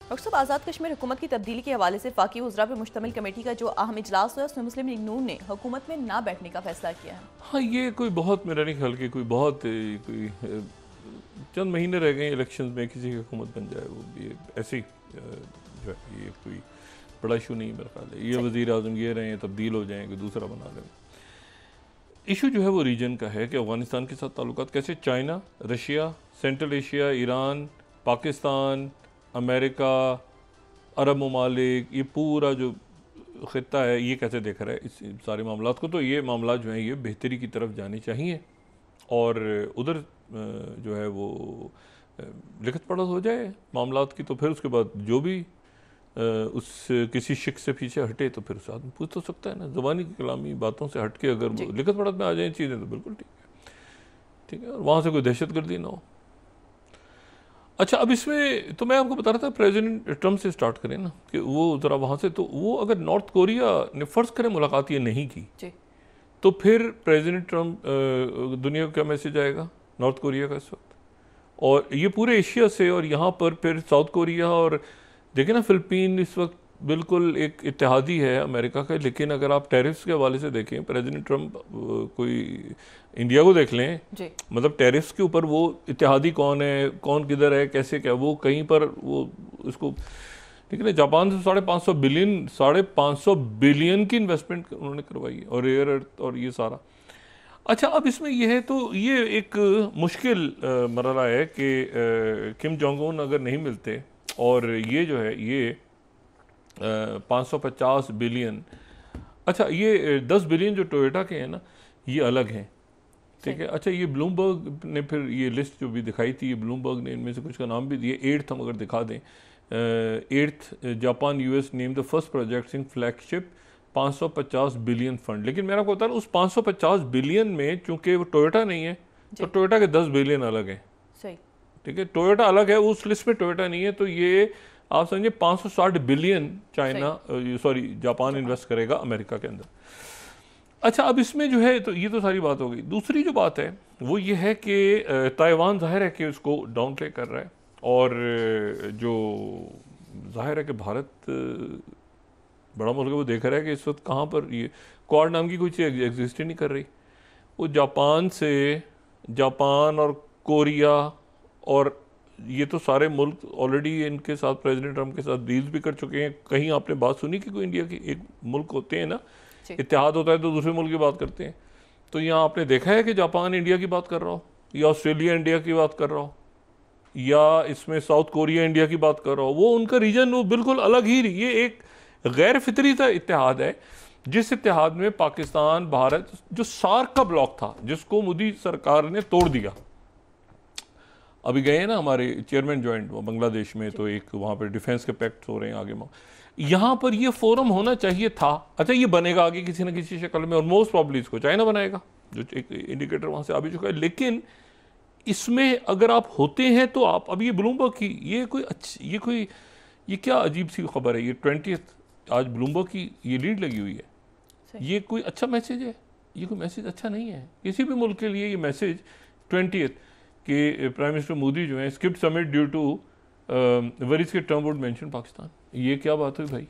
Doctor साहब, आज़ाद कश्मीर हुकूमत की तब्दीली के हवाले से फ़ाक़ी वज़रा पे मुश्तमिल कमेटी का जो अहम इजलास हुआ है, उसमें मुस्लिम लीग नून ने हुकूमत में ना बैठने का फैसला किया है। हाँ, ये कोई बहुत मेरा नहीं ख्याल कि कोई बहुत कोई चंद महीने रह गए इलेक्शंस में किसी की हुकूमत बन जाए, वो ये ऐसी जो है ये कोई बड़ा इशू नहीं मेरा ख्याल है। ये वज़ीर आज़म ये रहे हैं, तब्दील हो जाएंगे, दूसरा बना लें। इशू जो है वो रीजन का है कि अफ़गानिस्तान के साथ ताल्लुकात कैसे China, Russia, Central Asia, Iran, Pakistan, America, अरब ममालिक, ये पूरा जो ख़ित्ता है ये कैसे देख रहा है इस सारे मामलात को। तो ये मामला जो हैं ये बेहतरी की तरफ जाने चाहिए और उधर जो है वो लिखत पढ़त हो जाए मामलात की, तो फिर उसके बाद जो भी उस किसी शिक से पीछे हटे तो फिर उस आदमी पूछ तो सकता है ना। ज़बानी कलामी बातों से हट के अगर लिखत पढ़त में आ जाए चीज़ें तो बिल्कुल ठीक है और वहाँ से कोई दहशत गर्दी ना हो। अच्छा, अब इसमें तो मैं आपको बता रहा था प्रेसिडेंट ट्रम्प से स्टार्ट करें ना कि वो ज़रा वहाँ से, तो वो अगर नॉर्थ कोरिया ने फ़र्ज़ करें मुलाकात ये नहीं की तो फिर प्रेसिडेंट ट्रम्प दुनिया को क्या मैसेज आएगा नॉर्थ कोरिया का इस वक्त, और ये पूरे एशिया से, और यहाँ पर फिर साउथ कोरिया, और देखें ना फ़िलिपीन इस वक्त बिल्कुल एक इत्तेहादी है अमेरिका का। लेकिन अगर आप टैरिफ्स के हवाले से देखें, प्रेसिडेंट ट्रम्प कोई इंडिया को देख लें, मतलब टैरिफ्स के ऊपर वो इत्तेहादी कौन है, कौन किधर है, कैसे क्या, वो कहीं पर वो उसको, ठीक है ना। जापान से 550 बिलियन की इन्वेस्टमेंट उन्होंने करवाई है, और एयर अर्थ और ये सारा। अच्छा, अब इसमें यह है तो ये एक मुश्किल मरला है कि किम जोंग उन अगर नहीं मिलते, और ये जो है ये 550 बिलियन, अच्छा ये 10 बिलियन जो टोयोटा के हैं ना ये अलग हैं, ठीक है। अच्छा, ये ब्लूमबर्ग ने फिर ये लिस्ट जो भी दिखाई थी, ये ब्लूमबर्ग ने इनमें से कुछ का नाम भी दिए। 8th हम अगर दिखा दें, 8th Japan US name the first project in flagship 550 billion fund. लेकिन मेरा को बता रहा उस 550 बिलियन में चूंकि वो टोयोटा नहीं है तो टोयोटा के 10 बिलियन अलग हैं, ठीक है। टोयोटा अलग है, उस लिस्ट में टोयोटा नहीं है, तो ये आप समझिए 560 बिलियन जापान इन्वेस्ट करेगा अमेरिका के अंदर। अच्छा, अब इसमें जो है तो ये तो सारी बात हो गई। दूसरी जो बात है वो ये है कि ताइवान जाहिर है कि उसको डाउन प्ले कर रहा है, और जो जाहिर है कि भारत बड़ा मुल्क है, वो देख रहा है कि इस वक्त कहाँ पर ये क्वाड नाम की कोई चीज़ एग्जिस्ट ही नहीं कर रही। वो जापान और कोरिया और ये तो सारे मुल्क ऑलरेडी इनके साथ प्रेसिडेंट ट्रम्प के साथ डील्स भी कर चुके हैं। कहीं आपने बात सुनी कि कोई इंडिया की, एक मुल्क होते हैं ना, इत्तेहाद होता है तो दूसरे मुल्क की बात करते हैं, तो यहाँ आपने देखा है कि जापान इंडिया की बात कर रहा हो, या ऑस्ट्रेलिया इंडिया की बात कर रहा हो, या इसमें साउथ कोरिया इंडिया की बात कर रहा हो। वो उनका रीजन वो बिल्कुल अलग ही, ये एक गैर फितरी सा इत्तेहाद है, जिस इत्तेहाद में पाकिस्तान, भारत, जो सार्क का ब्लॉक था जिसको मोदी सरकार ने तोड़ दिया। अभी गए हैं ना हमारे चेयरमैन जॉइंट बांग्लादेश में, तो एक वहाँ पर डिफेंस के पैक्ट हो रहे हैं आगे, यहाँ पर ये फोरम होना चाहिए था। अच्छा, ये बनेगा आगे किसी न किसी शक्ल में, और मोस्ट प्रॉब्ली इसको चाइना बनाएगा, जो एक इंडिकेटर वहाँ से आ भी चुका है। लेकिन इसमें अगर आप होते हैं तो आप, अब ये ब्लूमबर्ग की ये क्या अजीब सी खबर है, ये 20th आज ब्लूमबर्ग की ये लीड लगी हुई है। ये कोई अच्छा मैसेज है? ये कोई मैसेज अच्छा नहीं है किसी भी मुल्क के लिए। ये मैसेज 20th कि प्राइम मिनिस्टर मोदी जो है skipped summit due to worries के टर्म वुड मेंशन पाकिस्तान। ये क्या बात हुई भाई?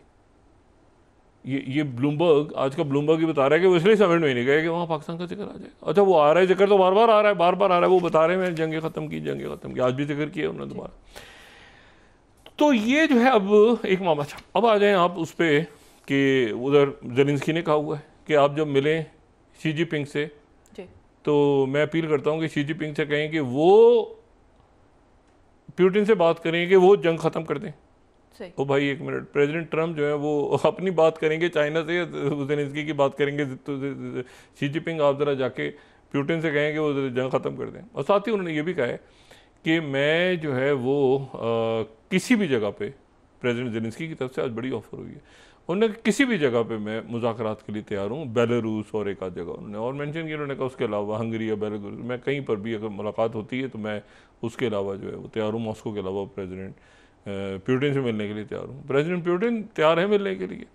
ये ब्लूमबर्ग, आज का ब्लूमबर्ग ही बता रहा है कि वो इसलिए समिट में नहीं गए कि वहाँ पाकिस्तान का जिक्र आ जाएगा। अच्छा, वो आ रहा है जिक्र, तो बार बार आ रहा है, वो बता रहे हैं जंगे ख़त्म की, आज भी जिक्र किया उन्होंने दोबारा। तो ये जो है अब एक मामला। अच्छा, अब आ जाएं आप उस पर कि उधर ज़ेलेंस्की ने कहा हुआ है कि आप जब मिलें शी जिनपिंग से, तो मैं अपील करता हूँ कि शी जिनपिंग से कहें कि वो पुतिन से बात करें कि वो जंग ख़त्म कर दें। ओ भाई, एक मिनट, प्रेसिडेंट ट्रम्प जो है वो अपनी बात करेंगे चाइना से, ज़ेलेंस्की की बात करेंगे, तो शी जिनपिंग आप ज़रा जाके पुतिन से कहें कि वो जंग ख़त्म कर दें। और साथ ही उन्होंने ये भी कहा है कि मैं जो है वो किसी भी जगह पे, प्रेसिडेंट ज़ेलेंस्की की तरफ से आज बड़ी ऑफर हुई है, उन्होंने किसी भी जगह पे मैं मुज़ाकरात के लिए तैयार हूँ, बेलारूस और एक आध जगह उन्होंने और मेंशन किया। उन्होंने कहा उसके अलावा हंगरी या बेलारूस, मैं कहीं पर भी अगर मुलाकात होती है तो मैं उसके अलावा जो है वो तैयार हूँ, मॉस्को के अलावा प्रेसिडेंट पुतिन से मिलने के लिए तैयार हूँ। प्रेसिडेंट पुतिन तैयार है मिलने के लिए।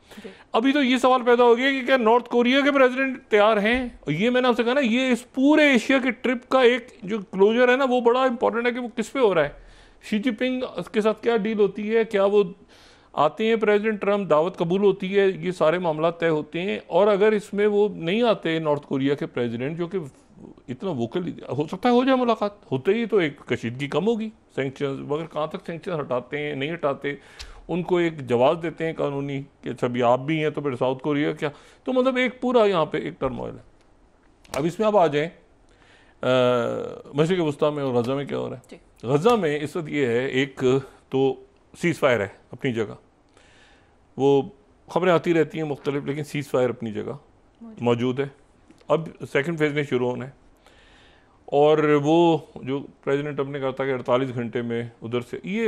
अभी तो ये सवाल पैदा हो गया कि क्या नॉर्थ कोरिया के प्रेसिडेंट तैयार हैं? और ये मैंने आपसे कहा ना, ये इस पूरे एशिया के ट्रिप का एक जो क्लोजर है ना, वो बड़ा इंपॉर्टेंट है कि वो किस पे हो रहा है। शी जिनपिंग के साथ क्या डील होती है, क्या वो आते हैं प्रेसिडेंट ट्रम्प, दावत कबूल होती है, ये सारे मामला तय होते हैं। और अगर इसमें वो नहीं आते नॉर्थ कोरिया के प्रेसिडेंट, जो कि इतना वोकल, हो सकता है हो जाए मुलाकात, होते ही तो एक कशीदगी कम होगी सैंक्शन, मगर कहाँ तक सैंक्शन हटाते हैं नहीं हटाते, उनको एक जवाब देते हैं कानूनी कि अच्छा भी आप भी हैं तो फिर साउथ कोरिया क्या, तो मतलब एक पूरा यहाँ पे एक टर्मोइल है। अब इसमें अब आ जाएँ मशरिक़ वस्ता में और गज़ा में क्या हो रहा है। गज़ा में इस वक्त ये है, एक तो सीज़ फायर है अपनी जगह, वो खबरें आती रहती हैं मुख्तलिफ, लेकिन सीज़ फायर अपनी जगह मौजूद है। अब सेकंड फेज़ में शुरू होना है, और वो जो प्रेसिडेंट अपने कहा था कि 48 घंटे में उधर से, ये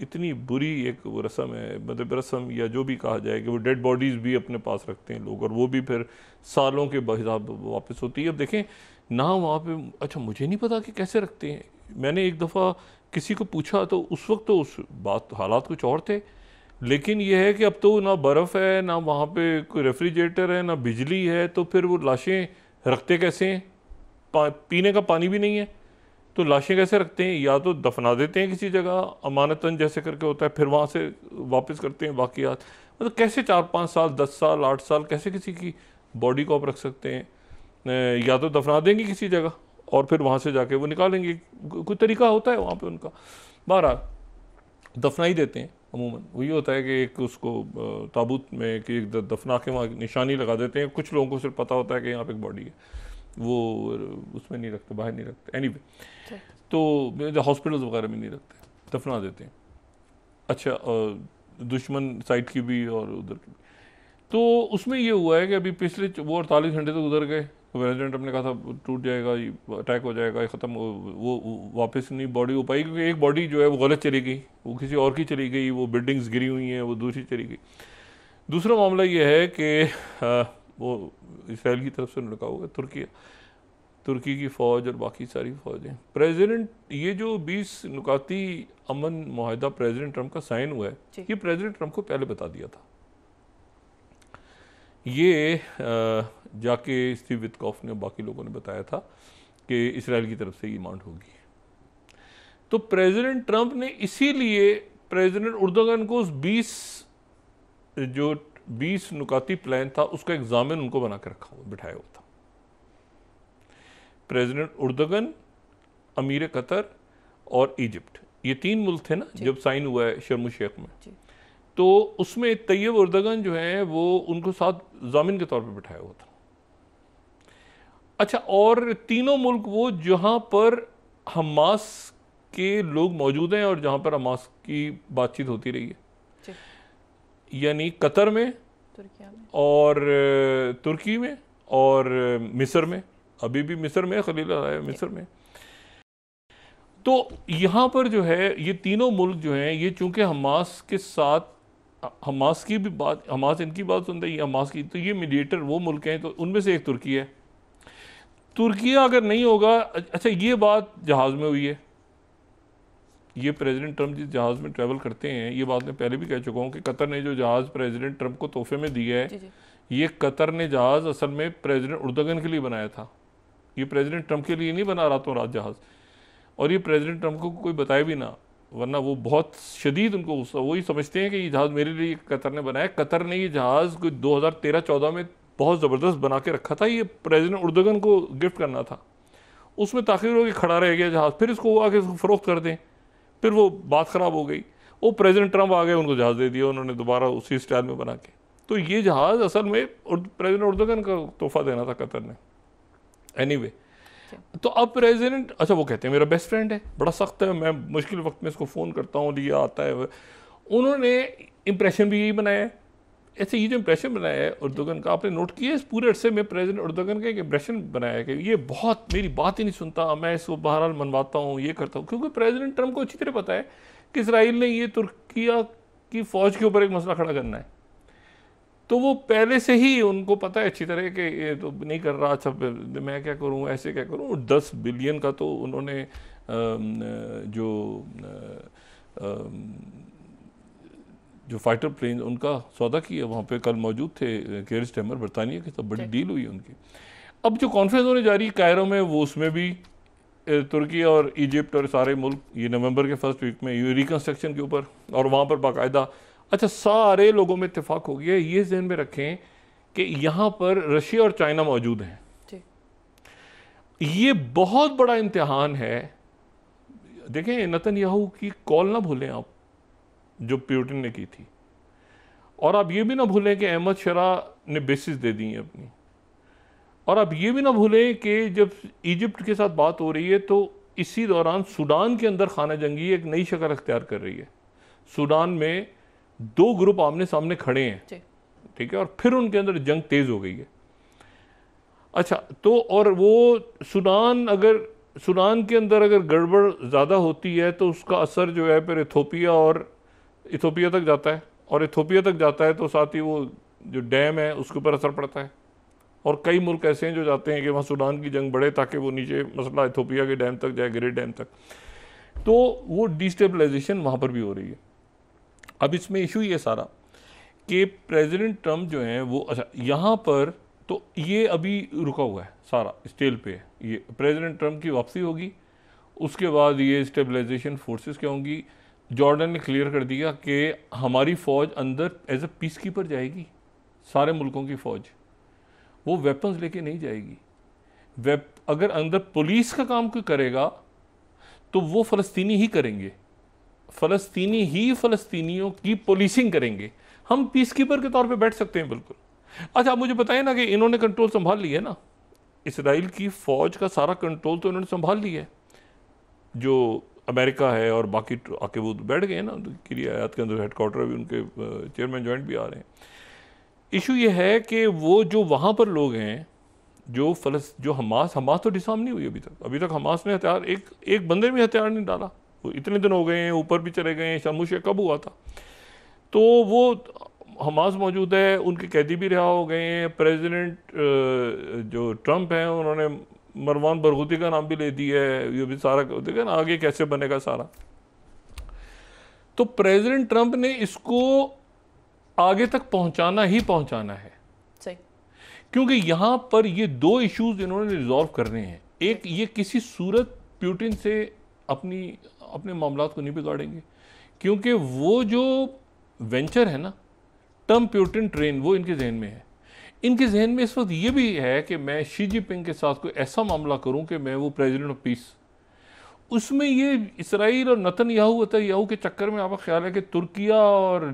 इतनी बुरी एक वो रस्म है, मतलब रस्म या जो भी कहा जाए कि वो डेड बॉडीज़ भी अपने पास रखते हैं लोग, और वो भी फिर सालों के हिसाब वापस होती है। अब देखें ना वहाँ पे, अच्छा मुझे नहीं पता कि कैसे रखते हैं, मैंने एक दफ़ा किसी को पूछा तो उस वक्त तो उस बात हालात कुछ और थे, लेकिन यह है कि अब तो ना बर्फ़ है, ना वहाँ पे कोई रेफ्रिजरेटर है, ना बिजली है, तो फिर वो लाशें रखते कैसे हैं, पीने का पानी भी नहीं है, तो लाशें कैसे रखते हैं, या तो दफना देते हैं किसी जगह अमानतन जैसे करके होता है, फिर वहाँ से वापस करते हैं बाकियात, मतलब कैसे 4-5 साल 10 साल 8 साल कैसे किसी की बॉडी को आप रख सकते हैं, या तो दफना देंगे किसी जगह और फिर वहाँ से जाके वो निकालेंगे, कोई तरीका होता है वहाँ पे उनका, बहरहाल दफना ही देते हैं अमूमन। वही होता है कि एक उसको ताबूत में कि एक दफना के वहाँ निशानी लगा देते हैं, कुछ लोगों को सिर्फ पता होता है कि यहाँ पे एक बॉडी है, वो उसमें नहीं रखते, बाहर नहीं रखते, एनीवे तो हॉस्पिटल्स वगैरह में नहीं रखते, दफना देते हैं। अच्छा दुश्मन साइड की भी और उधर की भी, तो उसमें ये हुआ है कि अभी पिछले वो 48 घंटे तो गुजर गए, प्रेसिडेंट हमने कहा था टूट जाएगा, अटैक हो जाएगा, ख़त्म, वो वापस नहीं बॉडी हो पाई, क्योंकि एक बॉडी जो है वो गलत चली गई, वो किसी और की चली गई, वो बिल्डिंग्स गिरी हुई हैं, वो दूसरी चली गई। दूसरा मामला ये है कि वो इसराइल की तरफ से लड़का होगा तुर्की की फ़ौज और बाकी सारी फ़ौजें, प्रेसिडेंट ये जो 20 नुकाती अमन मुआहदा प्रेसिडेंट ट्रम्प का साइन हुआ है, ये प्रेसिडेंट ट्रम्प को पहले बता दिया था। ये जाके स्टीव विटकॉफ ने बाकी लोगों ने बताया था कि इसराइल की तरफ से ये डिमांड होगी, तो प्रेसिडेंट ट्रम्प ने इसीलिए प्रेसिडेंट उर्दोगन को उस 20 नुकाती प्लान था उसका एग्जामिन उनको बना के रखा हुआ बिठाया हुआ था। प्रेसिडेंट उर्दोगन, अमीर कतर और इजिप्ट, ये 3 मुल्क थे ना जब साइन हुआ है शर्म शेख में, तो उसमें तैयब उर्दोगन जो है वो उनको साथ जामिन के तौर पे बिठाया हुआ था। अच्छा, और तीनों मुल्क वो जहां पर हमास के लोग मौजूद हैं और जहां पर हमास की बातचीत होती रही है, यानी कतर में और तुर्की में और मिस्र में, अभी भी मिस्र में खलील है मिस्र में, तो यहाँ पर जो है ये तीनों मुल्क जो हैं ये चूंकि हमास के साथ, हमास की भी बात, हमास इनकी बात सुनते हैं, हमास की, तो ये मीडिएटर वो मुल्क हैं, तो उनमें से एक तुर्की है। तुर्की अगर नहीं होगा, अच्छा ये बात जहाज़ में हुई है, ये प्रेसिडेंट ट्रम्प जिस जहाज़ में ट्रैवल करते हैं, ये बात मैं पहले भी कह चुका हूँ कि कतर ने जो जहाज़ प्रेसिडेंट ट्रम्प को तोहफे में दिया है, ये कतर ने जहाज़ असल में प्रेसिडेंट उर्दोगन के लिए बनाया था, ये प्रेसिडेंट ट्रम्प के लिए नहीं बना रातों रात जहाज़, और ये प्रेसिडेंट ट्रम्प को कोई बताए भी ना, वरना वो बहुत शदीद उनको गुस्सा, वही समझते हैं कि ये जहाज़ मेरे लिए कतर ने बनाया। कतर ने ये जहाज़ कोई 2013-14 में बहुत ज़बरदस्त बना के रखा था, ये प्रेसिडेंट उर्दोगन को गिफ्ट करना था, उसमें ताख़ीर हो के खड़ा रह गया जहाज़, फिर इसको आके फ़रोख्त कर दें, फिर वो बात ख़राब हो गई, वो प्रेसिडेंट ट्रम्प आ गए, उनको जहाज़ दे दिया उन्होंने दोबारा उसी स्टाइल में बना के, तो ये जहाज़ असल में प्रेसिडेंट उर्दोगन का तोहफा देना था कतर ने। एनीवे, तो अब प्रेसिडेंट, अच्छा वो कहते हैं मेरा बेस्ट फ्रेंड है, बड़ा सख्त है, मैं मुश्किल वक्त में इसको फ़ोन करता हूँ, लिया आता है, उन्होंने इम्प्रेशन भी यही बनाया है। ऐसे ये जो इम्प्रेशन बनाया है उर्दोगन का, आपने नोट किया इस पूरे अरसे में प्रेसिडेंट उर्दोगन का एक इम्प्रेशन बनाया है कि ये बहुत मेरी बात ही नहीं सुनता, मैं इसको बहरहाल मनवाता हूँ, ये करता हूँ, क्योंकि प्रेसिडेंट ट्रम्प को अच्छी तरह पता है कि इसराइल ने ये तुर्किया की फ़ौज के ऊपर एक मसला खड़ा करना है, तो वो पहले से ही उनको पता है अच्छी तरह कि ये तो नहीं कर रहा, अच्छा मैं क्या करूं, ऐसे क्या करूं। 10 बिलियन का तो उन्होंने जो फाइटर प्लेन उनका सौदा किया, वहाँ पे कल मौजूद थे केयर स्टेमर बरतानिया के, सब बड़ी डील हुई उनकी। अब जो कॉन्फ्रेंस होने जा रही है कायरो में, वो उसमें भी तुर्की और इजिप्ट और सारे मुल्क ये नवंबर के फर्स्ट वीक में ये रिकन्स्ट्रक्शन के ऊपर और वहाँ पर बाकायदा अच्छा सारे लोगों में इत्तेफाक हो गया। ये ज़हन में रखें कि यहाँ पर रशिया और चाइना मौजूद हैं। ये बहुत बड़ा इम्तिहान है। देखें नेतन्याहू की कॉल ना भूलें आप जो पुतिन ने की थी, और आप ये भी ना भूलें कि अहमद शरा ने बेसिस दे दी हैं अपनी, और आप ये भी ना भूलें कि जब इजिप्ट के साथ बात हो रही है तो इसी दौरान सूडान के अंदर खाना जंगी एक नई शक्ल अख्तियार कर रही है। सूडान में दो ग्रुप आमने सामने खड़े हैं, ठीक है, और फिर उनके अंदर जंग तेज हो गई है। अच्छा, तो और वो सूडान के अंदर अगर गड़बड़ ज़्यादा होती है तो उसका असर जो है फिर इथोपिया तक जाता है, और इथोपिया तक जाता है तो साथ ही वो जो डैम है उसके ऊपर असर पड़ता है। और कई मुल्क ऐसे हैं जो चाहते हैं कि वहाँ सूडान की जंग बढ़े ताकि वो नीचे मसला इथोपिया के डैम तक जाए, ग्रेट डैम तक, तो वो डिस्टेबलाइजेशन वहाँ पर भी हो रही है। अब इसमें इशू ये सारा कि प्रेसिडेंट ट्रम्प जो हैं वो अच्छा यहाँ पर तो ये अभी रुका हुआ है, सारा स्टेल पे है। ये प्रेसिडेंट ट्रम्प की वापसी होगी, उसके बाद ये स्टेबलाइजेशन फोर्सेस क्या होंगी। जॉर्डन ने क्लियर कर दिया कि हमारी फ़ौज अंदर एज ए पीस कीपर जाएगी, सारे मुल्कों की फ़ौज, वो वेपन्स लेके नहीं जाएगी। अगर अंदर पुलिस का काम कोई करेगा तो वो फ़लस्तीनी ही करेंगे, फ़लस्तीनी ही फ़लस्तीनियों की पुलिसिंग करेंगे। हम पीस कीपर के तौर पे बैठ सकते हैं बिल्कुल। अच्छा, आप मुझे बताएं ना कि इन्होंने कंट्रोल संभाल लिया है ना, इसराइल की फ़ौज का सारा कंट्रोल तो इन्होंने संभाल लिया है। जो अमेरिका है और बाकी आके वो बैठ गए हैं ना, उनकी आयात के अंदर हेडक्वार्टर भी उनके चेयरमैन जॉइंट भी आ रहे हैं। इशू ये है कि वो जो वहाँ पर लोग हैं जो हमास तो डिसाम नहीं हुई अभी तक हमास ने हथियार एक बंदे में हथियार नहीं डाला। वो इतने दिन हो गए हैं, ऊपर भी चले गए हैं, शर्मुशे कब हुआ था, तो वो हमास मौजूद है, उनके कैदी भी रिहा हो गए हैं। प्रेसिडेंट जो ट्रम्प हैं उन्होंने मरवान बरगूती का नाम भी ले दिया है। ये भी सारा देखा ना आगे कैसे बनेगा सारा। तो प्रेसिडेंट ट्रम्प ने इसको आगे तक पहुंचाना ही पहुंचाना है, सही, क्योंकि यहां पर ये दो इश्यूज इन्होंने रिजॉल्व करने हैं। एक, ये किसी सूरत पुतिन से अपने मामलात को नहीं बिगाड़ेंगे, क्योंकि वो जो वेंचर है ना टर्म पुतिन ट्रेन, वो इनके जहन में है। इनके जहन में इस वक्त ये भी है कि मैं शी जिनपिंग के साथ कोई ऐसा मामला करूं कि मैं वो प्रेसिडेंट ऑफ पीस, उसमें ये इसराइल और नेतन्याहू के चक्कर में आपका ख्याल है कि तुर्किया और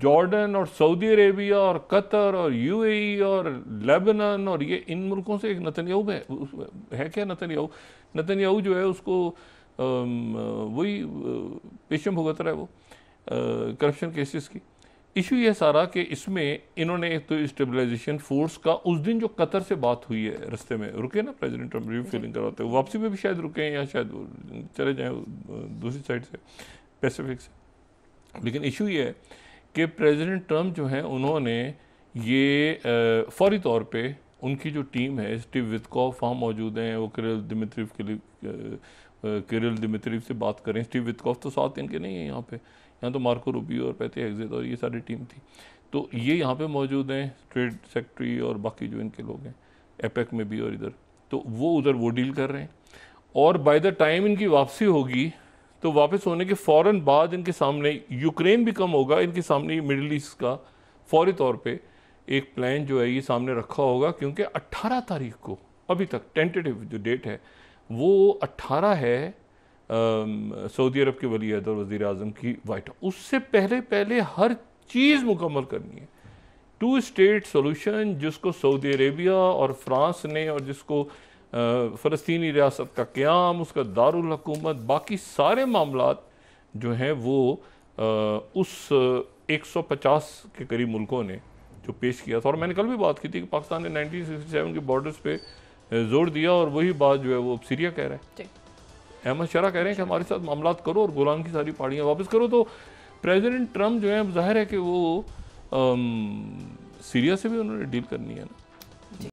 जॉर्डन और सऊदी अरेबिया और कतर और यूएई और लेबनान और ये इन मुल्कों से एक नेतन्याहू है क्या, नेतन्याहू जो है उसको वही पेशम भुगत रहा है वो करप्शन केसेस की। इशू ये सारा कि इसमें इन्होंने एक तो स्टेबलाइजेशन फोर्स का उस दिन जो कतर से बात हुई है, रास्ते में रुके ना प्रेसिडेंट ट्रम्प रिव्यू फीलिंग करवाते हैं, वापसी में भी शायद रुके हैं या शायद चले जाएं दूसरी साइड से पैसिफिक से। लेकिन इशू ये है कि प्रेसिडेंट ट्रम्प जो हैं उन्होंने ये फौरी तौर पे उनकी जो टीम है, स्टीव वित्कॉफ वहाँ मौजूद हैं, वो किरिल दिमित्रिव से बात करें। स्टीव वित्कॉफ तो साथ इनके नहीं है यहाँ पे, यहाँ तो मार्को रूबियो और पैटी हेग्सेथ और ये सारी टीम थी, तो ये यहाँ पे मौजूद हैं, ट्रेड सेक्रेटरी और बाकी जो इनके लोग हैं एपेक में भी और इधर, तो वो उधर वो डील कर रहे हैं। और बाय द टाइम इनकी वापसी होगी तो वापस होने के फ़ौरन बाद इनके सामने यूक्रेन भी कम होगा, इनके सामने मिडिल ईस्ट का फौरी तौर पे एक प्लान जो है ये सामने रखा होगा, क्योंकि 18 तारीख को अभी तक टेंटेटिव जो डेट है वो 18 है सऊदी अरब के वली अहद और वज़ीर आज़म की वाइट हाउस। उससे पहले हर चीज़ मुकम्मल करनी है। 2 स्टेट सोल्यूशन जिसको सऊदी अरेबिया और फ्रांस ने, और जिसको फ़लस्तीनी रियासत का क़याम, उसका दारुल हुकूमत, बाकी सारे मामलात जो हैं वो उस 150 के करीब मुल्कों ने जो पेश किया था। और मैंने कल भी बात की थी कि पाकिस्तान ने 1967 के बॉर्डर्स पे जोर दिया, और वही बात जो है वो अब सीरिया कह रहा है। अहमद शरा कह रहे हैं कि हमारे साथ मामलात करो और गोलान की सारी पहाड़ियाँ वापस करो। तो प्रेसिडेंट ट्रम्प जो है, जाहिर है कि वो सीरिया से भी उन्होंने डील करनी है ना।